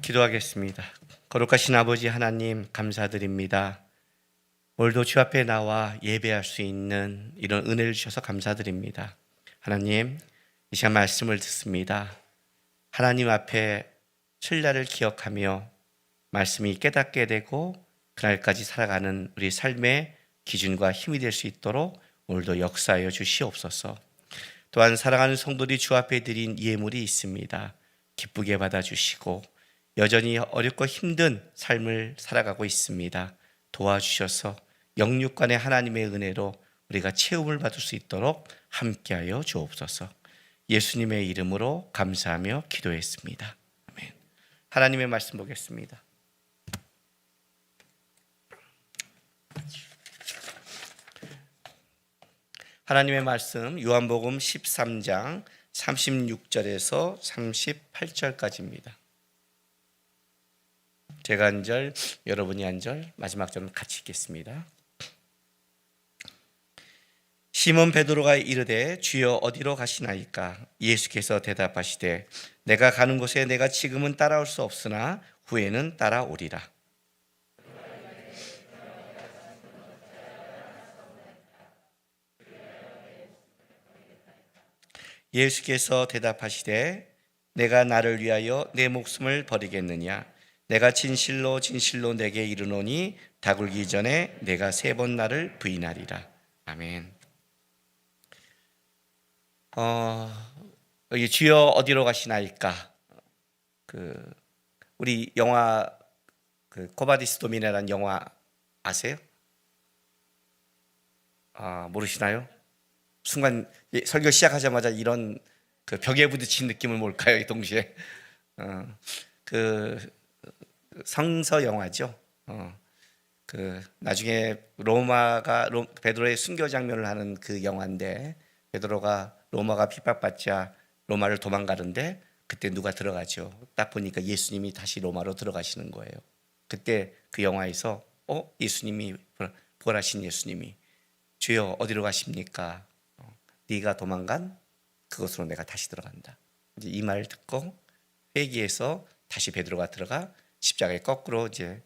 기도하겠습니다. 거룩하신 아버지 하나님 감사드립니다. 오늘도 주 앞에 나와 예배할 수 있는 이런 은혜를 주셔서 감사드립니다. 하나님, 이 시간 말씀을 듣습니다. 하나님 앞에 신뢰를 기억하며 말씀이 깨닫게 되고 그날까지 살아가는 우리 삶의 기준과 힘이 될 수 있도록 오늘도 역사하여 주시옵소서. 또한 사랑하는 성도들이 주 앞에 드린 예물이 있습니다. 기쁘게 받아주시고 여전히 어렵고 힘든 삶을 살아가고 있습니다. 도와주셔서 영육간의 하나님의 은혜로 우리가 채움을 받을 수 있도록 함께하여 주옵소서. 예수님의 이름으로 감사하며 기도했습니다. 아멘. 하나님의 말씀 보겠습니다. 하나님의 말씀 요한복음 13장 36절에서 38절까지입니다. 제가 한 절, 여러분이 한 절, 마지막 절은 같이 읽겠습니다. 시몬 베드로가 이르되 주여 어디로 가시나이까? 예수께서 대답하시되 내가 가는 곳에 내가 지금은 따라올 수 없으나 후에는 따라오리라. 예수께서 대답하시되 내가 나를 위하여 내 목숨을 버리겠느냐? 내가 진실로 진실로 내게 이르노니 다 굴기 전에 내가 3번 나를 부인하리라. 아멘. 여기 주여 어디로 가시나이까? 우리 영화 코바디스 도미네라는 영화 아세요? 모르시나요? 순간 설교 시작하자마자 이런 벽에 부딪힌 느낌은 뭘까요? 이 동시에 성서 영화죠. 나중에 베드로의 순교 장면을 하는 그 영화인데 베드로가 로마가 핍박받자 로마를 도망가는데 그때 누가 들어가죠? 딱 보니까 예수님이 다시 로마로 들어가시는 거예요. 그때 그 영화에서 예수님이 부활하신 예수님이 주여 어디로 가십니까? 네가 도망간 그곳으로 내가 다시 들어간다. 이제 이 말을 듣고 회개해서 다시 베드로가 들어가 십자가에 거꾸로 이제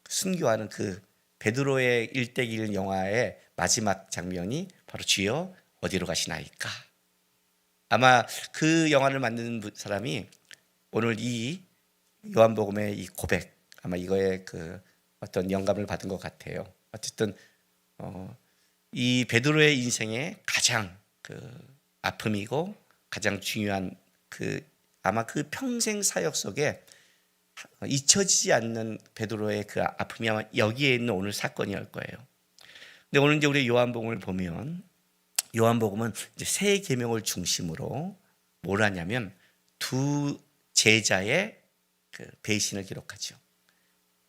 순교하는 그 베드로의 1:1 영화의 마지막 장면이 바로 주여 어디로 가시나이까? 아마 그 영화를 만드는 사람이 오늘 이 요한복음의 이 고백 아마 이거에 어떤 영감을 받은 것 같아요. 어쨌든 이 베드로의 인생의 가장 아픔이고 가장 중요한 아마 그 평생 사역 속에 잊혀지지 않는 베드로의 그 아픔이 아마 여기에 있는 오늘 사건이었을 거예요. 근데 오늘 이제 우리 요한복음을 보면 요한복음은 이제 새 계명을 중심으로 뭘 하냐면 두 제자의 배신을 기록하죠.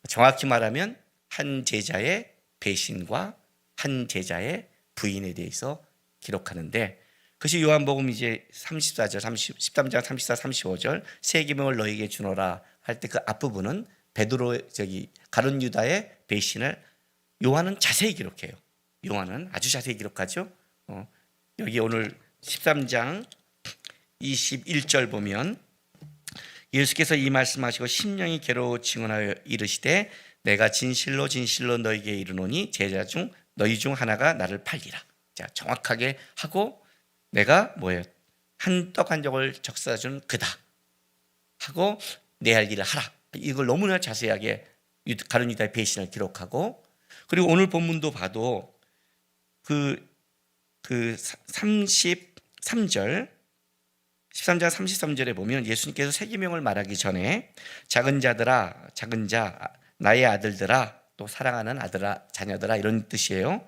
정확히 말하면 한 제자의 배신과 한 제자의 부인에 대해서 기록하는데 그것이 요한복음 이제 34절, 13장 34, 35절 새 계명을 너희에게 주노라 할 때 그 앞부분은 베드로 가룟 유다의 배신을 요한은 자세히 기록해요. 요한은 아주 자세히 기록하죠. 여기 오늘 13장 21절 보면 예수께서 이 말씀하시고 심령이 괴로워 증언하여 이르시되 내가 진실로 진실로 너희에게 이르노니 제자 중 너희 중 하나가 나를 팔리라. 자, 정확하게 하고 내가 뭐예요? 한 떡 한 조각을 적셔준 그다 하고 내 할 일을 하라. 이걸 너무나 자세하게 가룟 유다의 배신을 기록하고 그리고 오늘 본문도 봐도 그 33절 13장 33절에 보면 예수님께서 새 계명을 말하기 전에 작은 자 나의 아들들아 또 사랑하는 아들아 자녀들아 이런 뜻이에요.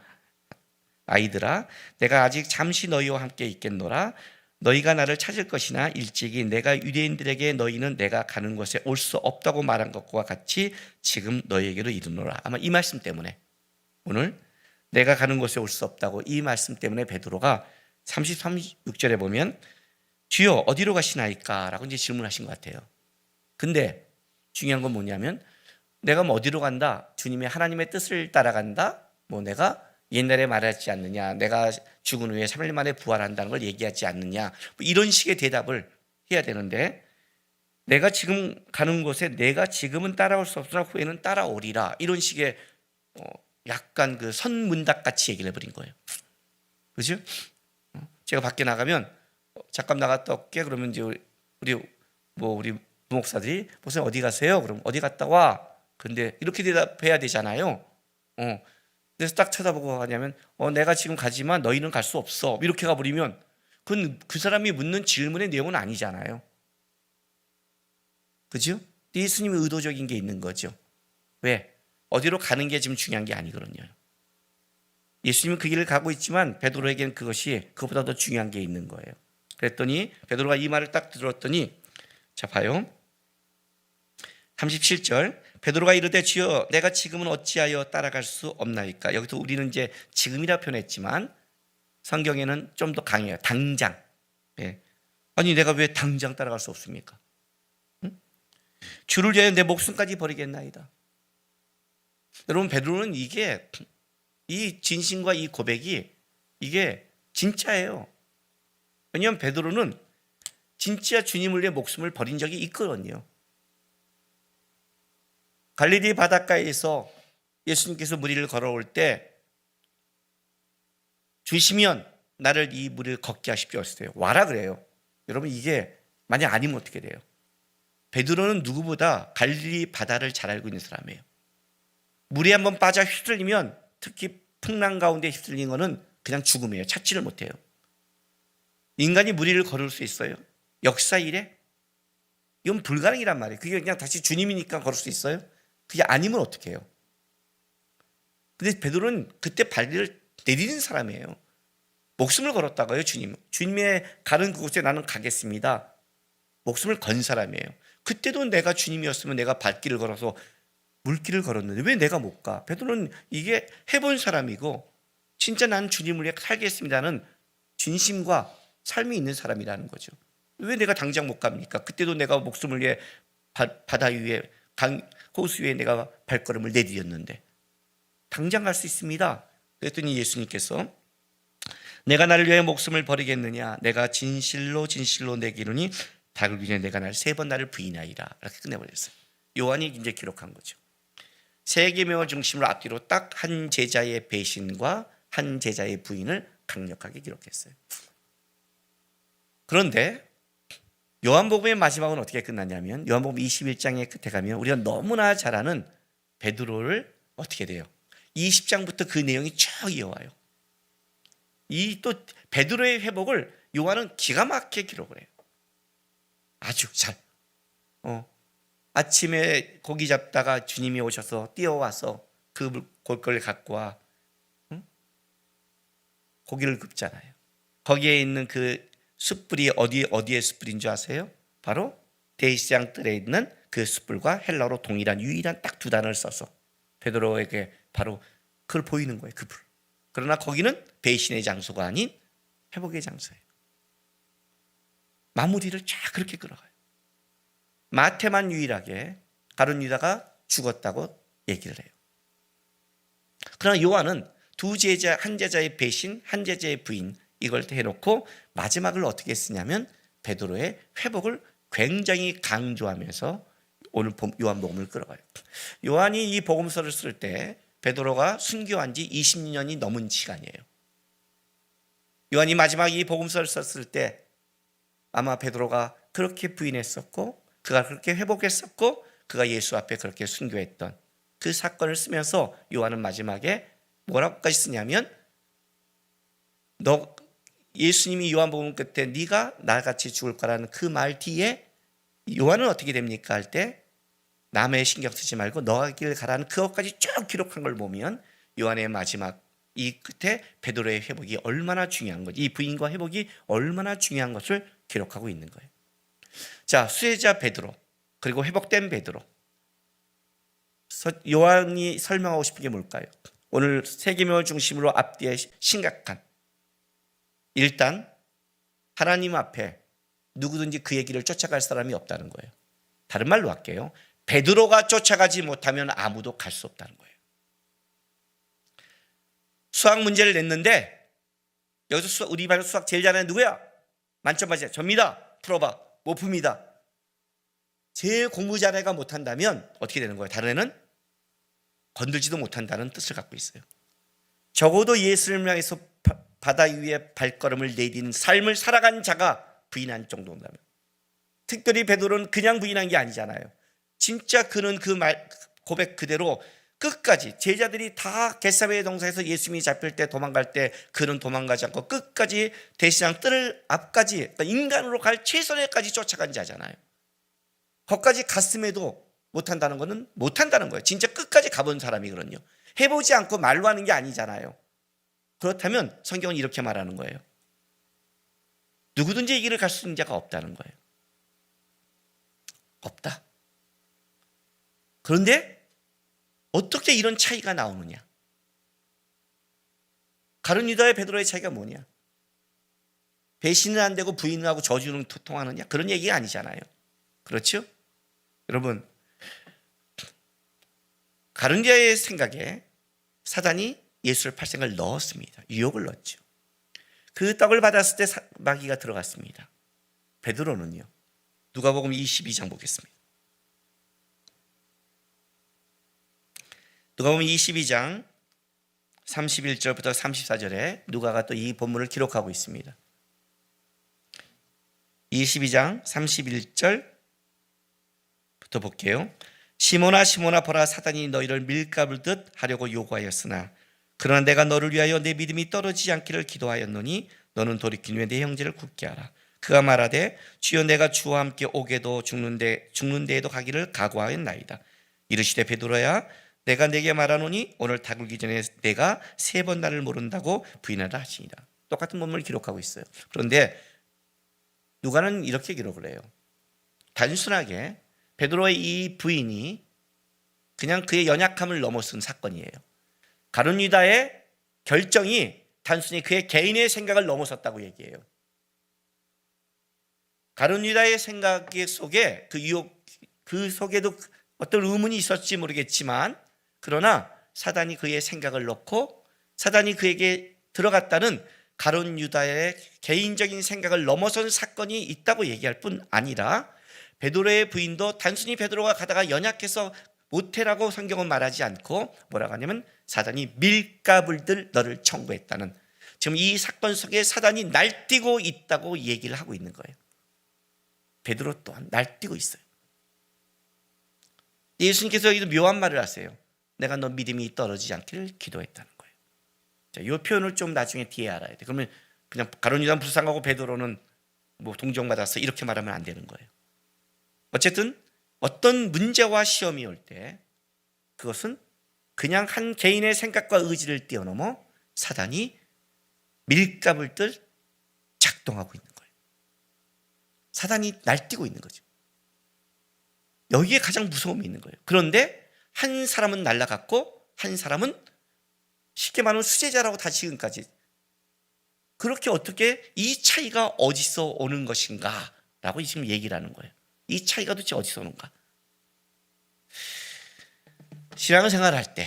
아이들아 내가 아직 잠시 너희와 함께 있겠노라. 너희가 나를 찾을 것이나 일찍이 내가 유대인들에게 너희는 내가 가는 곳에 올 수 없다고 말한 것과 같이 지금 너희에게로 이르노라. 아마 이 말씀 때문에 오늘 내가 가는 곳에 올 수 없다고 이 말씀 때문에 베드로가 36절에 보면 주여 어디로 가시나이까? 라고 이제 질문하신 것 같아요. 근데 중요한 건 뭐냐면 내가 뭐 어디로 간다? 주님의 하나님의 뜻을 따라간다? 뭐 내가 옛날에 말하지 않느냐? 내가 죽은 후에 3일 만에 부활한다는 걸 얘기하지 않느냐? 뭐 이런 식의 대답을 해야 되는데 내가 지금 가는 곳에 내가 지금은 따라올 수 없으나 후에는 따라오리라. 이런 식의 약간 그 선문답 같이 얘기를 해버린 거예요. 그죠? 제가 밖에 나가면 잠깐 나갔다 올게. 그러면 이제 우리 부목사들이 목사님 어디 가세요? 그럼 어디 갔다 와. 근데 이렇게 대답해야 되잖아요. 그래서 딱 쳐다보고 하냐면 내가 지금 가지만 너희는 갈 수 없어. 이렇게 가버리면 그건 그 사람이 묻는 질문의 내용은 아니잖아요. 그죠? 예수님이 의도적인 게 있는 거죠. 왜? 어디로 가는 게 지금 중요한 게 아니거든요. 예수님은 그 길을 가고 있지만 베드로에게는 그것이 그것보다 더 중요한 게 있는 거예요. 그랬더니 베드로가 이 말을 딱 들었더니 자 봐요. 37절 베드로가 이르되 주여 내가 지금은 어찌하여 따라갈 수 없나이까. 여기서 우리는 이제 지금이라 표현했지만 성경에는 좀 더 강해요. 당장. 예. 아니 내가 왜 당장 따라갈 수 없습니까? 주를 위하여 내 목숨까지 버리겠나이다. 여러분 베드로는 이 진심과 이 고백이 이게 진짜예요. 왜냐하면 베드로는 진짜 주님을 위해 목숨을 버린 적이 있거든요. 갈릴리 바닷가에서 예수님께서 무리를 걸어올 때 주시면 나를 이 무리를 걷게 하십시오 했어요. 와라 그래요. 여러분 이게 만약 아니면 어떻게 돼요? 베드로는 누구보다 갈릴리 바다를 잘 알고 있는 사람이에요. 물에 한번 빠져 휩쓸리면 특히 풍랑 가운데 휩쓸린 거는 그냥 죽음이에요. 찾지를 못해요. 인간이 무리를 걸을 수 있어요? 역사 이래? 이건 불가능이란 말이에요. 그게 그냥 다시 주님이니까 걸을 수 있어요? 그게 아니면 어떻게 해요? 근데 베드로는 그때 발을 내디딘 사람이에요. 목숨을 걸었다고요. 주님의 가는 그곳에 나는 가겠습니다. 목숨을 건 사람이에요. 그때도 내가 주님이었으면 내가 발길을 걸어서 물길을 걸었는데 왜 내가 못 가? 베드로는 이게 해본 사람이고 진짜 난 주님을 위해 살겠습니다는 진심과 삶이 있는 사람이라는 거죠. 왜 내가 당장 못 갑니까? 그때도 내가 목숨을 위해 바다 위에 호수 위에 내가 발걸음을 내디뎠는데 당장 갈 수 있습니다. 그랬더니 예수님께서 내가 나를 위해 목숨을 버리겠느냐? 내가 진실로 진실로 내기로니 닭을 위해 내가 날 3번 나를 부인하리라. 이렇게 끝내버렸어요. 요한이 이제 기록한 거죠. 세 계명을 중심으로 앞뒤로 딱 한 제자의 배신과 한 제자의 부인을 강력하게 기록했어요. 그런데 요한복음의 마지막은 어떻게 끝났냐면 요한복음 21장의 끝에 가면 우리가 너무나 잘 아는 베드로를 어떻게 돼요? 20장부터 그 내용이 쭉 이어와요. 이 또 베드로의 회복을 요한은 기가 막히게 기록을 해요. 아주 잘. 아침에 고기 잡다가 주님이 오셔서 뛰어와서 그 골걸 갖고 와 고기를 굽잖아요. 거기에 있는 그 숯불이 어디의 숯불인 줄 아세요? 바로 대시장 뜰에 있는 그 숯불과 헬라어로 동일한 유일한 딱 2단어를 써서 베드로에게 바로 그걸 보이는 거예요. 그 불. 그러나 거기는 배신의 장소가 아닌 회복의 장소예요. 마무리를 쫙 그렇게 끌어가요. 마태만 유일하게 가룟 유다가 죽었다고 얘기를 해요. 그러나 요한은 한 제자의 배신, 한 제자의 부인 이걸 해놓고 마지막을 어떻게 쓰냐면 베드로의 회복을 굉장히 강조하면서 오늘 요한복음을 끌어가요. 요한이 이 복음서를 쓸 때 베드로가 순교한 지 20년이 넘은 시간이에요. 요한이 마지막 이 복음서를 썼을 때 아마 베드로가 그렇게 부인했었고 그가 그렇게 회복했었고 그가 예수 앞에 그렇게 순교했던 그 사건을 쓰면서 요한은 마지막에 뭐라고까지 쓰냐면 너 예수님이 요한복음 끝에 네가 나같이 죽을 거라는 그 말 뒤에 요한은 어떻게 됩니까 할 때 남의 신경 쓰지 말고 너가 길 가라는 그것까지 쭉 기록한 걸 보면 요한의 마지막 이 끝에 베드로의 회복이 얼마나 중요한 거지, 이 부인과 회복이 얼마나 중요한 것을 기록하고 있는 거예요. 자, 수혜자 베드로 그리고 회복된 베드로. 요한이 설명하고 싶은 게 뭘까요? 오늘 세계명을 중심으로 앞뒤에 심각한 일단 하나님 앞에 누구든지 그의 길을 쫓아갈 사람이 없다는 거예요. 다른 말로 할게요. 베드로가 쫓아가지 못하면 아무도 갈 수 없다는 거예요. 수학 문제를 냈는데 여기서 우리 반에서 수학 제일 잘하는 누구야? 만점 맞아요. 접니다. 풀어봐. 못 풉니다. 제일 공부 잘한 애가 못한다면 어떻게 되는 거예요? 다른 애는 건들지도 못한다는 뜻을 갖고 있어요. 적어도 예수를 향해서 바다 위에 발걸음을 내딛는 삶을 살아간 자가 부인한 정도인다면, 특별히 베드로는 그냥 부인한 게 아니잖아요. 진짜 그는 그 말 고백 그대로 끝까지, 제자들이 다 겟세마네 동산에서 예수님이 잡힐 때 도망갈 때 그는 도망가지 않고 끝까지 대시장 뜰 앞까지, 그러니까 인간으로 갈 최선에까지 쫓아간 자잖아요. 거기까지 갔음에도 못한다는 것은 못한다는 거예요. 진짜 끝까지 가본 사람이거든요. 해보지 않고 말로 하는 게 아니잖아요. 그렇다면 성경은 이렇게 말하는 거예요. 누구든지 이 길을 갈 수 있는 자가 없다는 거예요. 없다. 그런데 어떻게 이런 차이가 나오느냐? 가룟 유다와 베드로의 차이가 뭐냐? 배신은 안 되고 부인을 하고 저주는 통하느냐? 그런 얘기가 아니잖아요. 그렇죠? 여러분, 가룟 유다의 생각에 사단이 예수를 팔 생각을 넣었습니다. 유혹을 넣었죠. 그 떡을 받았을 때 마귀가 들어갔습니다. 베드로는요. 누가복음 22장 보겠습니다. 누가복음 22장 31절부터 34절에 누가가 또 이 본문을 기록하고 있습니다. 22장 31절부터 볼게요. 시몬아 시몬아 보라, 사단이 너희를 밀가부르듯 하려고 요구하였으나 그러나 내가 너를 위하여 내 믿음이 떨어지지 않기를 기도하였노니 너는 돌이킨 후에 내 형제를 굳게 하라. 그가 말하되 주여 내가 주와 함께 오게도 죽는 데에도 가기를 각오하였나이다. 이르시되 베드로야 내가 내게 말하노니 오늘 다 굴기 전에 내가 3번 나를 모른다고 부인하라 하시니라. 똑같은 본문을 기록하고 있어요. 그런데 누가는 이렇게 기록을 해요. 단순하게 베드로의 이 부인이 그냥 그의 연약함을 넘어선 사건이에요. 가룟 유다의 결정이 단순히 그의 개인의 생각을 넘어섰다고 얘기해요. 가룟 유다의 생각 속에 그 유혹, 그 속에도 어떤 의문이 있었지 모르겠지만, 그러나 사단이 그의 생각을 넣고 사단이 그에게 들어갔다는 가룟 유다의 개인적인 생각을 넘어선 사건이 있다고 얘기할 뿐 아니라, 베드로의 부인도 단순히 베드로가 가다가 연약해서 못해라고 성경은 말하지 않고 뭐라고 하냐면 사단이 밀가불들 너를 청구했다는, 지금 이 사건 속에 사단이 날뛰고 있다고 얘기를 하고 있는 거예요. 베드로 또한 날뛰고 있어요. 예수님께서 여기도 묘한 말을 하세요. 내가 너 믿음이 떨어지지 않기를 기도했다는 거예요. 자, 이 표현을 좀 나중에 뒤에 알아야 돼. 그러면 그냥 가룟 유다는 불쌍하고 베드로는 뭐 동정받았어 이렇게 말하면 안 되는 거예요. 어쨌든 어떤 문제와 시험이 올 때 그것은 그냥 한 개인의 생각과 의지를 뛰어넘어 사단이 밀가불듯 작동하고 있는 거예요. 사단이 날뛰고 있는 거죠. 여기에 가장 무서움이 있는 거예요. 그런데 한 사람은 날아갔고 한 사람은 쉽게 말하면 수제자라고 다 지금까지, 그렇게 어떻게 이 차이가 어디서 오는 것인가 라고 지금 얘기를 하는 거예요. 이 차이가 도대체 어디서 오는가? 신앙생활을 할 때,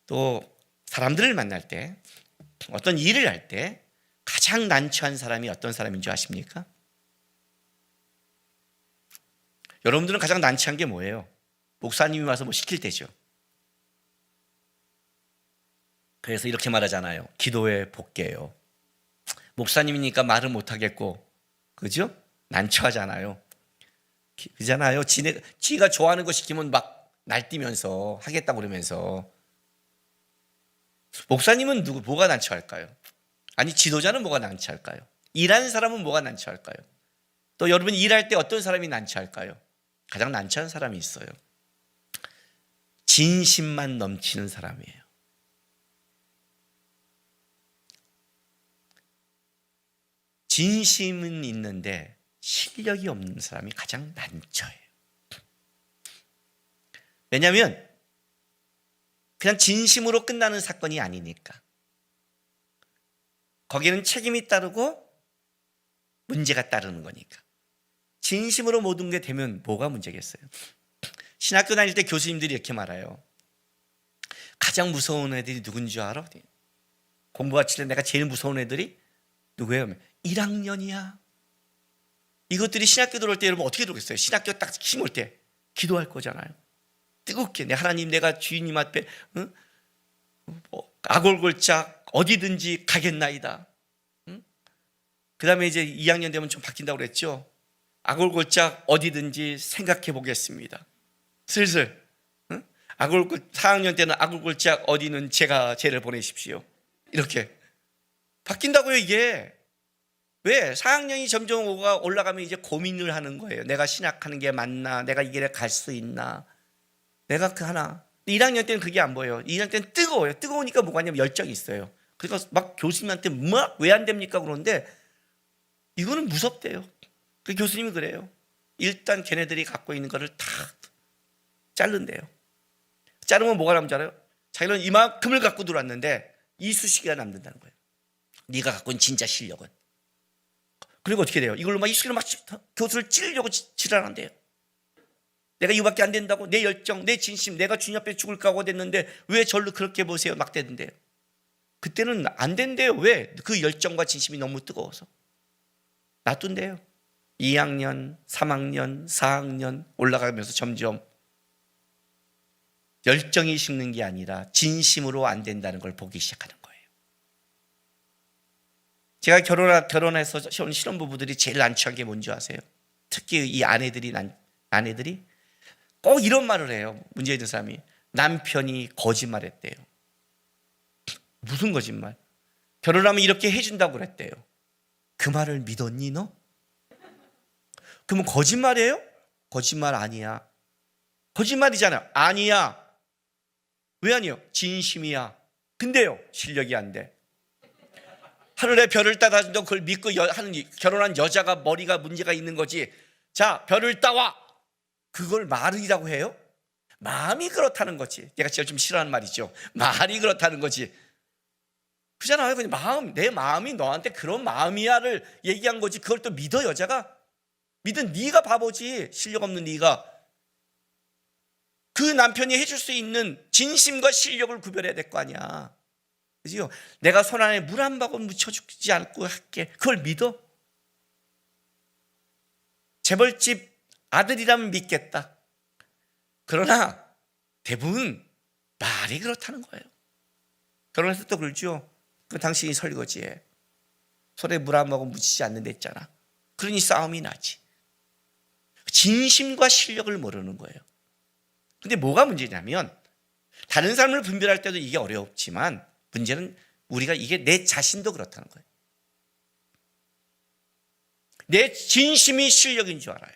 또 사람들을 만날 때, 어떤 일을 할 때 가장 난처한 사람이 어떤 사람인 줄 아십니까? 여러분들은 가장 난처한 게 뭐예요? 목사님이 와서 뭐 시킬 때죠. 그래서 이렇게 말하잖아요. 기도에 복게요. 목사님이니까 말을 못하겠고, 그죠? 난처하잖아요. 그잖아요. 지가 좋아하는 거 시키면 막 날뛰면서 하겠다고 그러면서. 목사님은 뭐가 난처할까요? 아니, 지도자는 뭐가 난처할까요? 일하는 사람은 뭐가 난처할까요? 또 여러분이 일할 때 어떤 사람이 난처할까요? 가장 난처한 사람이 있어요. 진심만 넘치는 사람이에요. 진심은 있는데 실력이 없는 사람이 가장 난처해요. 왜냐하면 그냥 진심으로 끝나는 사건이 아니니까. 거기는 책임이 따르고 문제가 따르는 거니까. 진심으로 모든 게 되면 뭐가 문제겠어요? 신학교 다닐 때 교수님들이 이렇게 말해요. 가장 무서운 애들이 누군지 알아? 공부가 칠 때 내가 제일 무서운 애들이 누구예요? 1학년이야. 이것들이 신학교 들어올 때 여러분 어떻게 들어오겠어요? 신학교 딱 힘올 때 기도할 거잖아요. 뜨겁게 하나님 내가 주인님 앞에 아골골짝 어디든지 가겠나이다. 그 다음에 이제 2학년 되면 좀 바뀐다고 그랬죠. 아골골짝 어디든지 생각해 보겠습니다. 슬슬 4학년 때는 아골골짝 어디는 제가 쟤를 보내십시오. 이렇게 바뀐다고요. 이게 왜 4학년이 점점 올라가면 이제 고민을 하는 거예요. 내가 신학하는 게 맞나, 내가 이 길에 갈 수 있나, 내가 그 하나. 1학년 때는 그게 안 보여요. 2학년 때는 뜨거워요. 뜨거우니까 뭐가 아니면 열정이 있어요. 그러니까 막 교수님한테 막 왜 안 됩니까 그러는데 이거는 무섭대요. 그 교수님이 그래요. 일단 걔네들이 갖고 있는 거를 다 자른대요. 자르면 뭐가 남는 줄 알아요? 자기는 이만큼을 갖고 들어왔는데 이쑤시개가 남는다는 거예요. 네가 갖고 있는 진짜 실력은. 그리고 어떻게 돼요? 이걸로 막 이쑤시개로 막 교수를 찌르려고 지랄한대요. 내가 이거밖에 안 된다고? 내 열정, 내 진심, 내가 주님 앞에 죽을 각오가 됐는데 왜 저를 그렇게 보세요? 막 되는데요. 그때는 안 된대요. 왜? 그 열정과 진심이 너무 뜨거워서. 놔둔대요. 2학년, 3학년, 4학년 올라가면서 점점 열정이 식는 게 아니라 진심으로 안 된다는 걸 보기 시작하는 거예요. 제가 결혼해서 신혼부부들이 제일 난처한 게 뭔지 아세요? 특히 이 아내들이 꼭 이런 말을 해요. 문제 있는 사람이 남편이 거짓말했대요. 무슨 거짓말? 결혼하면 이렇게 해준다고 그랬대요. 그 말을 믿었니 너? 그러면 거짓말이에요? 거짓말 아니야. 거짓말이잖아요. 아니야. 왜 아니요? 진심이야. 근데요, 실력이 안 돼. 하늘에 별을 따다준다고 그걸 믿고 결혼한 여자가 머리가 문제가 있는 거지. 자, 별을 따와. 그걸 말이라고 해요? 마음이 그렇다는 거지. 내가 제일 좀 싫어하는 말이죠. 말이 그렇다는 거지. 그잖아요. 그냥 내 마음이 너한테 그런 마음이야를 얘기한 거지. 그걸 또 믿어 여자가? 믿은 네가 바보지. 실력 없는 네가. 그 남편이 해줄 수 있는 진심과 실력을 구별해야 될 거 아니야. 그죠? 내가 손 안에 물 한 바구니 묻혀주지 않고 할게. 그걸 믿어? 재벌집 아들이라면 믿겠다. 그러나 대부분 말이 그렇다는 거예요. 결혼해서 또 그러죠. 그 당신이 설거지해. 손에 물 한 모금 묻히지 않는다 했잖아. 그러니 싸움이 나지. 진심과 실력을 모르는 거예요. 근데 뭐가 문제냐면 다른 사람을 분별할 때도 이게 어렵지만 문제는 우리가 이게 내 자신도 그렇다는 거예요. 내 진심이 실력인 줄 알아요.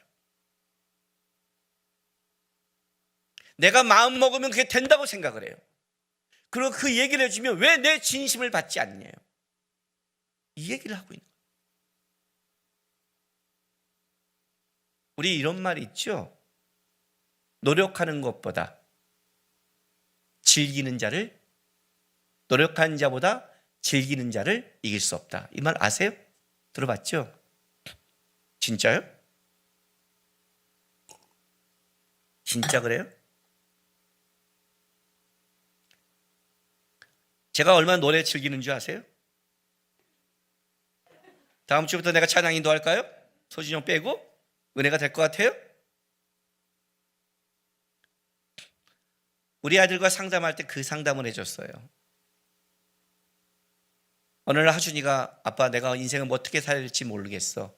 내가 마음 먹으면 그게 된다고 생각을 해요. 그리고 그 얘기를 해주면 왜 내 진심을 받지 않냐요. 이 얘기를 하고 있는 거예요. 우리 이런 말이 있죠. 노력하는 것보다 즐기는 자를, 노력하는 자보다 즐기는 자를 이길 수 없다. 이 말 아세요? 들어봤죠? 진짜요? 진짜 그래요? 제가 얼마나 노래 즐기는 줄 아세요? 다음 주부터 내가 찬양 인도할까요? 소진영 빼고 은혜가 될 것 같아요? 우리 아들과 상담할 때 그 상담을 해줬어요. 어느 날 하준이가 아빠 내가 인생을 뭐 어떻게 살지 모르겠어.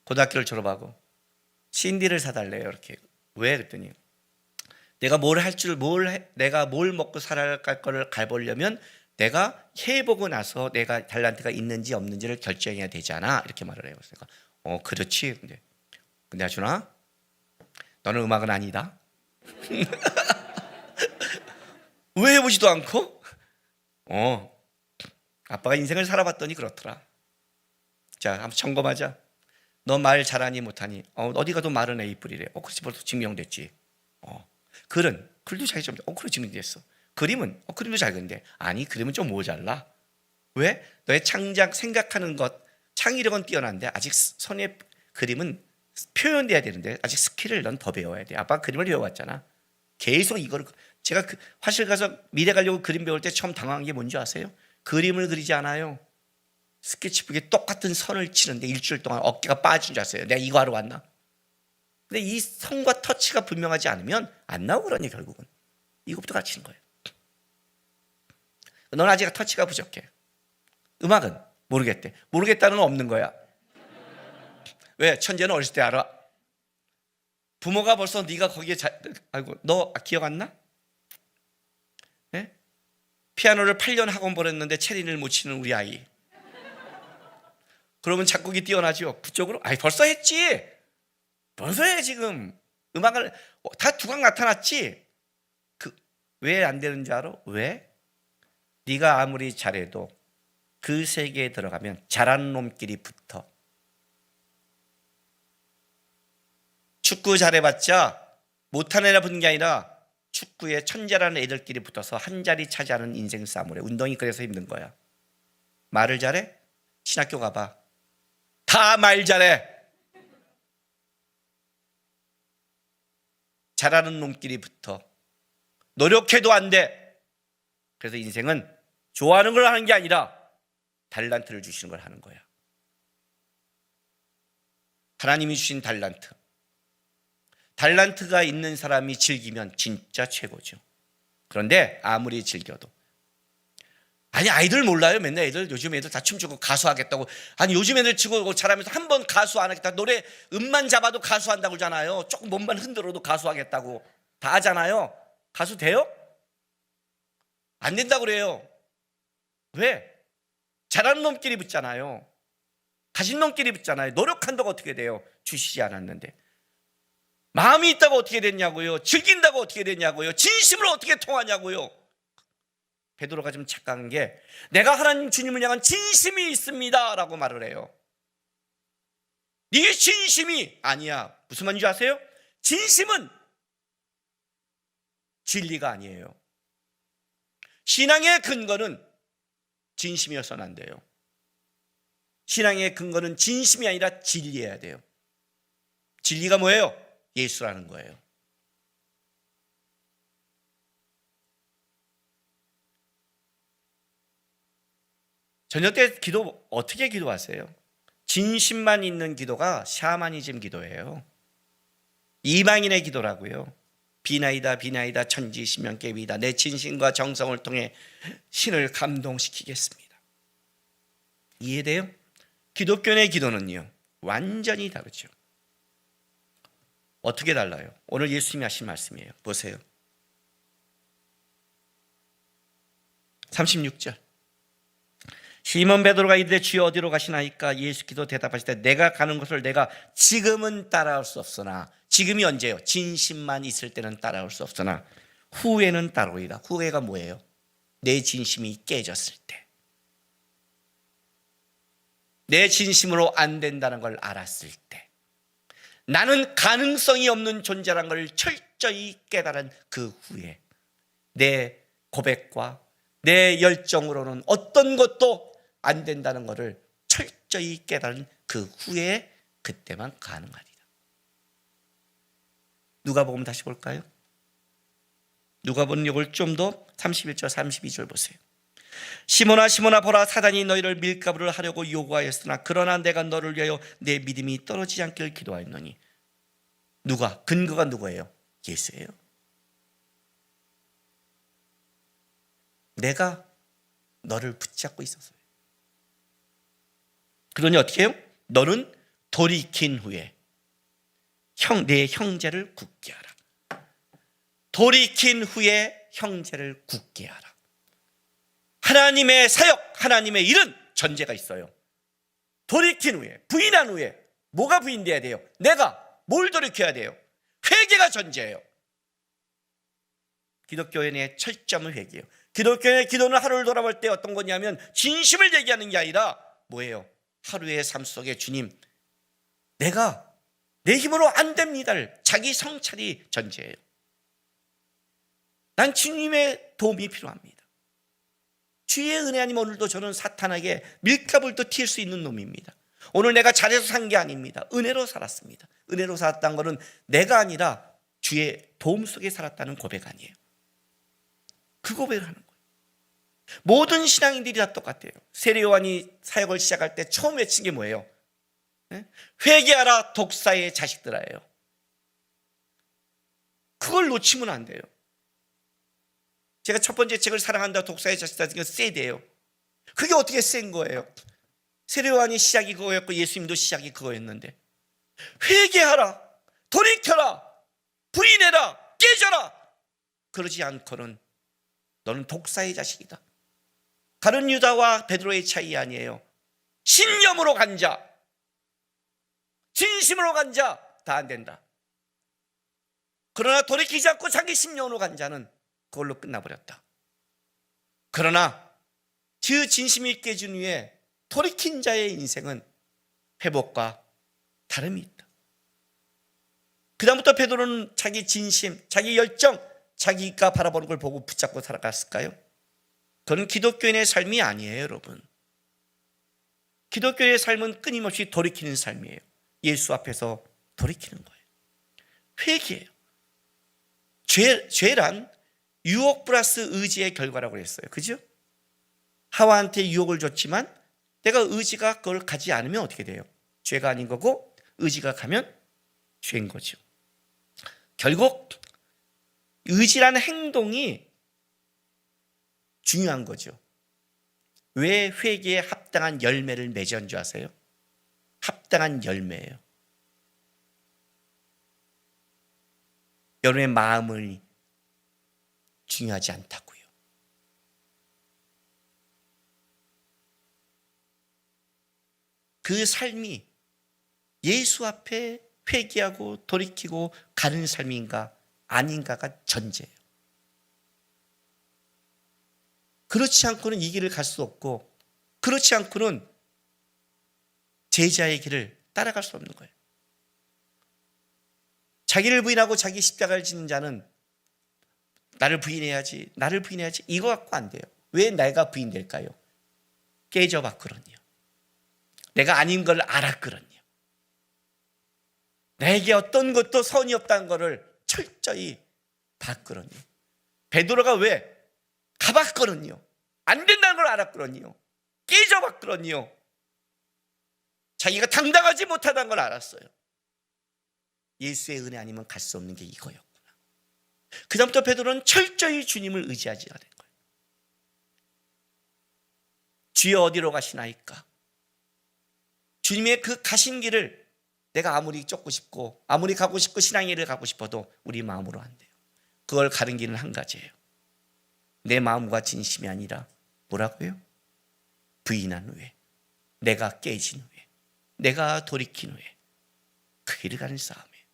고등학교를 졸업하고 CD를 사달래요. 이렇게. 왜? 그랬더니 내가 내가 뭘 먹고 살아갈 거를 가보려면 내가 해보고 나서 내가 달란트가 있는지 없는지를 결정해야 되잖아. 이렇게 말을 해요. 그래서 그렇지. 근데 하준아, 너는 음악은 아니다. 왜 해보지도 않고? 아빠가 인생을 살아봤더니 그렇더라. 자, 한번 점검하자. 너 말 잘하니 못하니? 어디 가도 말은 A뿔이래. 그렇지, 벌써 증명됐지. 글도 잘 좀. 그래 증명됐어. 그림은 그림도 잘 그린데. 아니, 그림은 좀 모자라. 왜? 너의 창작 생각하는 것, 창의력은 뛰어난데 아직 손에 그림은 표현돼야 되는데 아직 스킬을 넌 더 배워야 돼. 아빠 그림을 배워왔잖아. 계속 이거를. 제가 화실 가서 미대 가려고 그림 배울 때 처음 당황한 게 뭔지 아세요? 그림을 그리지 않아요. 스케치북에 똑같은 선을 치는데 일주일 동안 어깨가 빠진 줄 알았어요. 내가 이거 하러 왔나? 근데 이 선과 터치가 분명하지 않으면 안 나오거든요. 결국은 이것부터 가르치는 거예요. 넌 아직 터치가 부족해. 음악은 모르겠대. 모르겠다는 없는 거야. 왜? 천재는 어렸을 때 알아. 부모가 벌써 네가 거기에 아이고 너 기억 안 나? 네? 피아노를 8년 학원 보냈는데 체리를 못 치는 우리 아이. 그러면 작곡이 뛰어나죠. 그쪽으로? 아이 벌써 했지. 벌써 해 지금. 음악을 다 두각 나타났지. 왜 안 되는 줄 알아? 왜? 네가 아무리 잘해도 그 세계에 들어가면 잘하는 놈끼리 붙어. 축구 잘해봤자 못하는 애라 붙는 게 아니라 축구에 천재라는 애들끼리 붙어서 한 자리 차지하는 인생 싸움을 해. 운동이 그래서 힘든 거야. 말을 잘해? 신학교 가봐. 다 말 잘해. 잘하는 놈끼리 붙어. 노력해도 안 돼. 그래서 인생은 좋아하는 걸 하는 게 아니라 달란트를 주시는 걸 하는 거야. 하나님이 주신 달란트. 달란트가 있는 사람이 즐기면 진짜 최고죠. 그런데 아무리 즐겨도 아니 아이들 몰라요. 맨날 애들 요즘 애들 다 춤추고 가수하겠다고. 아니 요즘 애들 치고 잘하면서 한 번 가수 안 하겠다. 노래 음만 잡아도 가수한다고 그러잖아요. 조금 몸만 흔들어도 가수하겠다고 다 하잖아요. 가수 돼요? 안 된다고 그래요. 왜? 잘하는 놈끼리 붙잖아요. 가진 놈끼리 붙잖아요. 노력한다고 어떻게 돼요? 주시지 않았는데. 마음이 있다고 어떻게 됐냐고요? 즐긴다고 어떻게 됐냐고요? 진심으로 어떻게 통하냐고요? 베드로가 좀 착각한 게 내가 하나님 주님을 향한 진심이 있습니다 라고 말을 해요. 네 진심이 아니야. 무슨 말인지 아세요? 진심은 진리가 아니에요. 신앙의 근거는 진심이어서는 안 돼요. 신앙의 근거는 진심이 아니라 진리여야 돼요. 진리가 뭐예요? 예수라는 거예요. 저녁 때 기도 어떻게 기도하세요? 진심만 있는 기도가 샤머니즘 기도예요. 이방인의 기도라고요. 비나이다 비나이다 천지신명깨비다. 내 진심과 정성을 통해 신을 감동시키겠습니다. 이해돼요? 기독교의 기도는요 완전히 다르죠. 어떻게 달라요? 오늘 예수님이 하신 말씀이에요. 보세요. 36절. 시몬 베드로가 이르되 주여 어디로 가시나이까? 예수께서 대답하시되 내가 가는 곳을 내가 지금은 따라올 수 없으나. 지금이 언제요? 진심만 있을 때는 따라올 수 없으나 후에는 따라오리라. 후회가 뭐예요? 내 진심이 깨졌을 때, 내 진심으로 안 된다는 걸 알았을 때, 나는 가능성이 없는 존재라는 걸 철저히 깨달은 그 후에 내 고백과 내 열정으로는 어떤 것도 안 된다는 것을 철저히 깨달은 그 후에 그때만 가능하리라. 누가복음 다시 볼까요? 누가복음 이걸 좀 더 31절 32절 보세요. 시몬아 시몬아 보라 사단이 너희를 밀가부를 하려고 요구하였으나 그러나 내가 너를 위하여 내 믿음이 떨어지지 않기를 기도하였노니. 누가? 근거가 누구예요? 예수예요. 내가 너를 붙잡고 있었어요. 그러니 어떻게 해요? 너는 돌이킨 후에 내 형제를 굳게 하라. 돌이킨 후에 형제를 굳게 하라. 하나님의 사역, 하나님의 일은 전제가 있어요. 돌이킨 후에, 부인한 후에 뭐가 부인돼야 돼요? 내가 뭘 돌이켜야 돼요? 회개가 전제예요. 기독교인의 철저한 회개예요. 기독교인의 기도는 하루를 돌아볼 때 어떤 거냐면 진심을 얘기하는 게 아니라 뭐예요? 하루의 삶 속에 주님, 내가 내 힘으로 안 됩니다를 자기 성찰이 전제예요. 난 주님의 도움이 필요합니다. 주의 은혜 아니면 오늘도 저는 사탄에게 밀가불도 튈 수 있는 놈입니다. 오늘 내가 잘해서 산 게 아닙니다. 은혜로 살았습니다. 은혜로 살았다는 것은 내가 아니라 주의 도움 속에 살았다는 고백 아니에요. 그 고백을 하는 거예요. 모든 신앙인들이 다 똑같아요. 세례요한이 사역을 시작할 때 처음 외친 게 뭐예요? 회개하라 독사의 자식들아예요. 그걸 놓치면 안 돼요. 제가 첫 번째 책을 사랑한다 독사의 자식들, 이거 세대예요. 그게 어떻게 센 거예요? 세례요한이 시작이 그거였고 예수님도 시작이 그거였는데, 회개하라, 돌이켜라, 부인해라, 깨져라. 그러지 않고는 너는 독사의 자식이다. 가룟 유다와 베드로의 차이 아니에요. 신념으로 간 자, 진심으로 간 자 다 안 된다. 그러나 돌이키지 않고 자기 신념으로 간 자는 그걸로 끝나버렸다. 그러나 그 진심이 깨진 후에 돌이킨 자의 인생은 회복과 다름이 있다. 그 다음부터 베드로는 자기 진심, 자기 열정, 자기가 바라보는 걸 보고 붙잡고 살아갔을까요? 그건 기독교인의 삶이 아니에요, 여러분. 기독교의 삶은 끊임없이 돌이키는 삶이에요. 예수 앞에서 돌이키는 거예요. 회개예요. 죄란 유혹 플러스 의지의 결과라고 했어요. 그죠? 하와한테 유혹을 줬지만 내가 의지가 그걸 가지 않으면 어떻게 돼요? 죄가 아닌 거고, 의지가 가면 죄인 거죠. 결국 의지라는 행동이 중요한 거죠. 왜 회개에 합당한 열매를 맺은 줄 아세요? 합당한 열매예요. 여러분의 마음이 중요하지 않다고요. 그 삶이 예수 앞에 회개하고 돌이키고 가는 삶인가 아닌가가 전제예요. 그렇지 않고는 이 길을 갈 수 없고, 그렇지 않고는 제자의 길을 따라갈 수 없는 거예요. 자기를 부인하고 자기 십자가를 지는 자는 나를 부인해야지, 나를 부인해야지, 이거 갖고 안 돼요. 왜 내가 부인될까요? 깨져봤거든요. 내가 아닌 걸 알았거든요. 내게 어떤 것도 선이 없다는 것을 철저히 봤거든요. 베드로가 왜? 가봤거든요. 안 된다는 걸 알았거든요. 깨져봤거든요. 자기가 당당하지 못하다는 걸 알았어요. 예수의 은혜 아니면 갈 수 없는 게 이거였구나. 그 다음부터 베드로는 철저히 주님을 의지하지 않은 거예요. 주여 어디로 가시나이까? 주님의 그 가신 길을 내가 아무리 쫓고 싶고 아무리 가고 싶고 신앙의 길을 가고 싶어도 우리 마음으로 안 돼요. 그걸 가는 길은 한 가지예요. 내 마음과 진심이 아니라 뭐라고요? 부인한 후에, 내가 깨진 후에, 내가 돌이킨 후에 그 길을 가는 싸움이에요.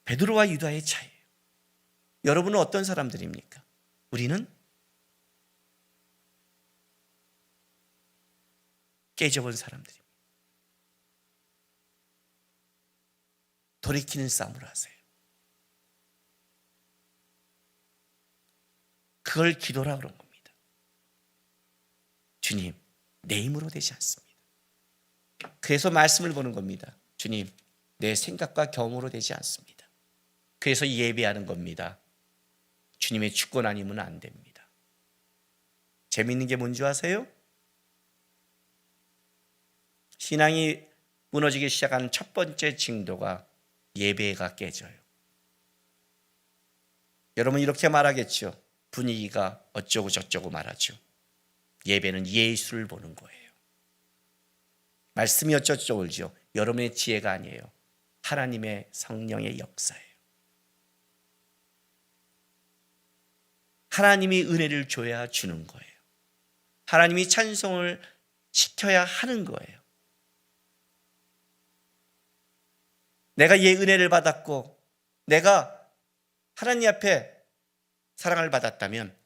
베드로와 유다의 차이예요. 여러분은 어떤 사람들입니까? 우리는 깨져본 사람들입니다. 돌이키는 싸움을 하세요. 그걸 기도라 그런 겁니다. 주님, 내 힘으로 되지 않습니다. 그래서 말씀을 보는 겁니다. 주님, 내 생각과 경험으로 되지 않습니다. 그래서 예배하는 겁니다. 주님의 주권 아니면 안 됩니다. 재미있는 게 뭔지 아세요? 신앙이 무너지기 시작한 첫 번째 징조가 예배가 깨져요. 여러분 이렇게 말하겠죠. 분위기가 어쩌고 저쩌고 말하죠. 예배는 예수를 보는 거예요. 말씀이 어쩌고 저쩌고 여러분의 지혜가 아니에요. 하나님의 성령의 역사예요. 하나님이 은혜를 줘야 주는 거예요. 하나님이 찬송을 시켜야 하는 거예요. 내가 이 은혜를 받았고 내가 하나님 앞에 사랑을 받았다면,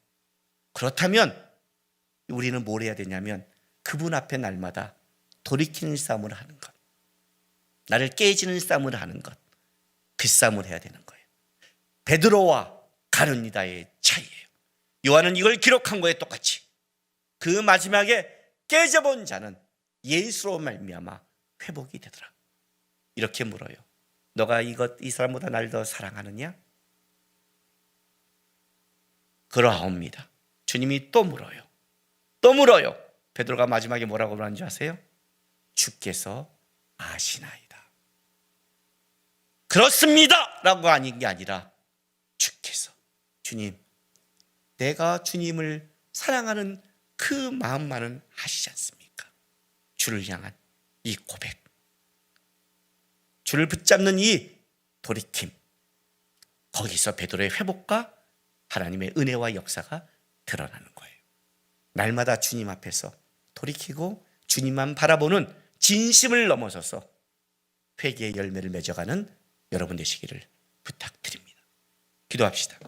그렇다면 우리는 뭘 해야 되냐면 그분 앞에 날마다 돌이키는 싸움을 하는 것, 나를 깨지는 싸움을 하는 것, 그 싸움을 해야 되는 거예요. 베드로와 가룟 유다의 차이예요. 요한은 이걸 기록한 거에 똑같이 그 마지막에 깨져본 자는 예수로 말미암아 회복이 되더라. 이렇게 물어요. 너가 이 사람보다 날 더 사랑하느냐? 그러하옵니다. 주님이 또 물어요. 또 물어요. 베드로가 마지막에 뭐라고 말하는지 아세요? 주께서 아시나이다. 그렇습니다 라고 하는 게 아니라 주께서, 주님, 내가 주님을 사랑하는 그 마음만은 아시지 않습니까? 주를 향한 이 고백, 주를 붙잡는 이 돌이킴, 거기서 베드로의 회복과 하나님의 은혜와 역사가 드러나는 거예요. 날마다 주님 앞에서 돌이키고 주님만 바라보는 진심을 넘어서서 회개의 열매를 맺어가는 여러분 되시기를 부탁드립니다. 기도합시다.